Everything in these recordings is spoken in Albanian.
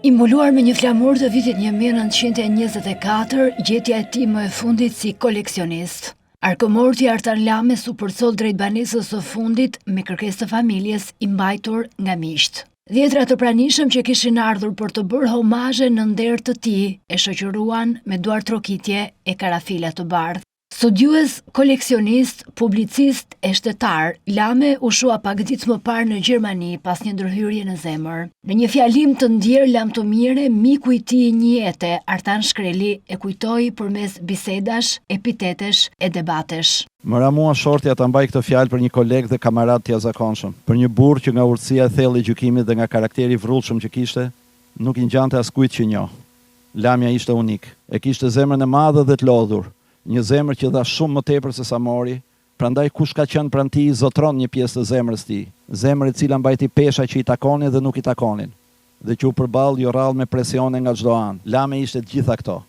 Imbuluar me një flamur të vitit 1924, gjetja e tij më e fundit si koleksionist. Arkëmorti Artan Lames u përcoll drejt banesës së fundit me kërkesë të familjes i mbajtur nga miqt. Dhjetra të pranishëm që kishin ardhur për të bërë homazhe në nder të tij e shoqëruan me duar trokitje e karafila të bardhë. Studiues, koleksionist, publicist e shtetar, Lame u shua pak ditë më parë në Gjermani pas një ndërhyrje në zemër. Në një fjalim të ndjer lamtomire, miku i tij një jete, Artan Shkreli, e kujtoi përmes bisedash, epitetesh e debatesh. Më ra mua shortja ta mbaj këtë fjalë për një koleg dhe kamarad të jashtëzakonshëm, për një burr që nga urtësia e thellë e gjykimit dhe nga karakteri i vrrullshëm që kishte, nuk i ngjante askujt që njoh. Lamja ishte unik, e kishte zemrën e madhe dhe të lodhur. Një zemër që dha shumë më tepër se sa mori, prandaj kush ka qenë pranë tij zotron një pjesë të zemrës tij. Zemër e cila mbajti pesha që i takonin dhe nuk i takonin, dhe që u përball jo rrallë me presione nga çdo anë. Lame ishte të gjitha këto.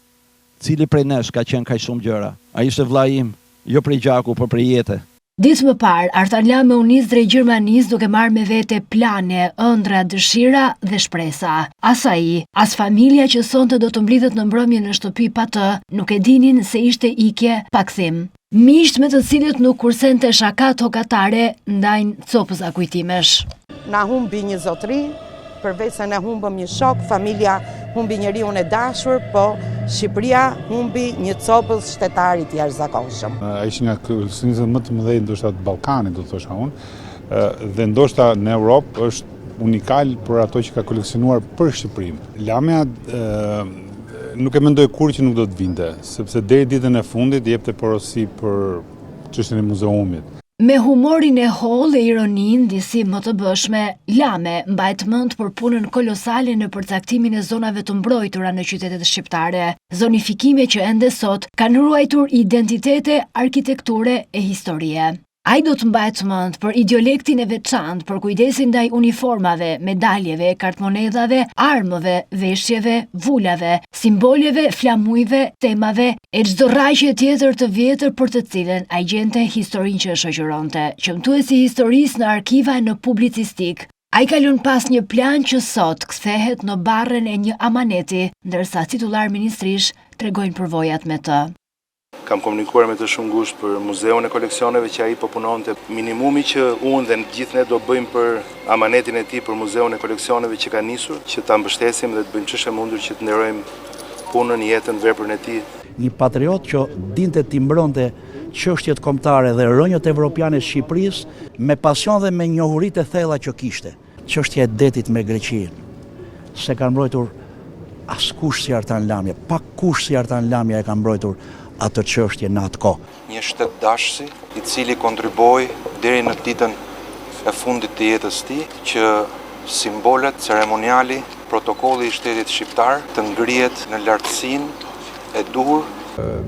Cili prej nesh ka qenë kaq shumë gjëra? Ai ishte vllai im, jo prej gjaku, por prej jete. Ditë më parë, Artan Lame u nis drejt Gjermanisë duke marrë me vete plane, ëndra, dëshira dhe shpresa. As ai, as familja që sonte do të mblidhet në mbrëmje në shtëpi pa të, nuk e dinin se ishte ikje pa kthim. Miqt me të cilët nuk kursente shaka tokatare ndajnë copëza kujtimesh. Na humbi një zotëri, përveç se ne humbëm një shok, familja humbi njeriu e dashur, po Shqipëria humbi një copës shtetarit jashtëzakonshëm. Ai ishte nga koleksionistët më të mëdhenj ndoshta të Ballkanit, do thosha unë, dhe ndoshta në Europë është unikal për ato që ka koleksionuar për Shqipërinë. Lamja nuk e mendoj kur që nuk do të vinte, sepse deri ditën e fundit jepte porosi për çështjen e muzeumit. Me humorin e hollë e ironin, disi më të bëshme, Lame mbajt mend për punën kolosale në përcaktimin e zonave të mbrojtura në qytetet shqiptare, zonifikime që ende sot kanë ruajtur identitete, arkitekture e historie. Ai do të mbajt mend për idiolektin e veçantë, për kujdesin ndaj uniformave, medaljeve, kartmonedhave, armëve, veshjeve, vulave, simboleve, flamujve, temave e çdo rraqe tjetër të vjetër për të cilën ai gjente historinë që e shoqëronte. Qëmtuesi i historisë në arkiva e në publicistik, ai ka lënë pas një plan që sot kthehet në barrën e një amaneti, ndërsa titullar ministrish tregojnë përvojat me të. Kam komunikuar me të shumë ngushtë për muzeun e koleksioneve që ai po punonte. Minimumi që unë dhe gjithë ne do bëjmë për amanetin e tij, për muzeun e koleksioneve që ka nisur, që ta mbështesim dhe të bëjmë ç'është e mundur që të nderojmë punën, jetën, veprën e tij. Një patriot që dinte t'i mbronte çështjet kombëtare dhe rrënjët evropiane të Shqipërisë me pasion dhe me njohuritë e thella që kishte. Çështja e detit me Greqinë, se ka mbrojtur askush si Artan Lamja, pa kush si Artan Lamja e ka mbrojtur atë çështje në atë kohë. Një shtet dashësi i cili kontriboi deri në ditën e fundit të jetës së tij që simbolet, ceremoniali, protokolli i shtetit shqiptar të ngrihet në lartësinë e dur.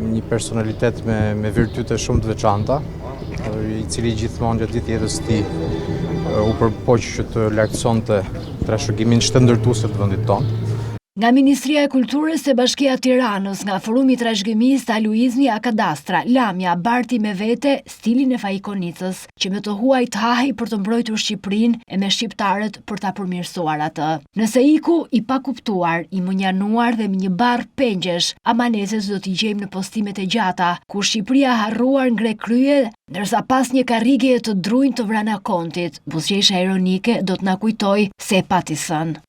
Një personalitet me virtyte shumë të veçanta, i cili gjithmonë gjatë gjithë jetës së tij u përpoq që të lartësonte trashëgimin shtëndërtues të vendit tonë. Nga Ministria e Kulturës e Bashkia e Tiranës, nga Forumi i Trashëgimisë Aluizmi Akadastra, Lamja barti me vete stilin e Faikonicës, që me të huaj të hahej për të mbrojtur Shqipërinë e me shqiptarët për ta përmirësuar atë. Nëse iku i pakuptuar, i mënjanuar dhe me një barr pengjesh, amanetet do t'i gjejmë në postimet e gjata, ku Shqipëria harruar ngre krye, ndërsa pas një karrige të drujnë të vrana kontit, buzëqeshja ironike do të na kujtojë se e pati sën.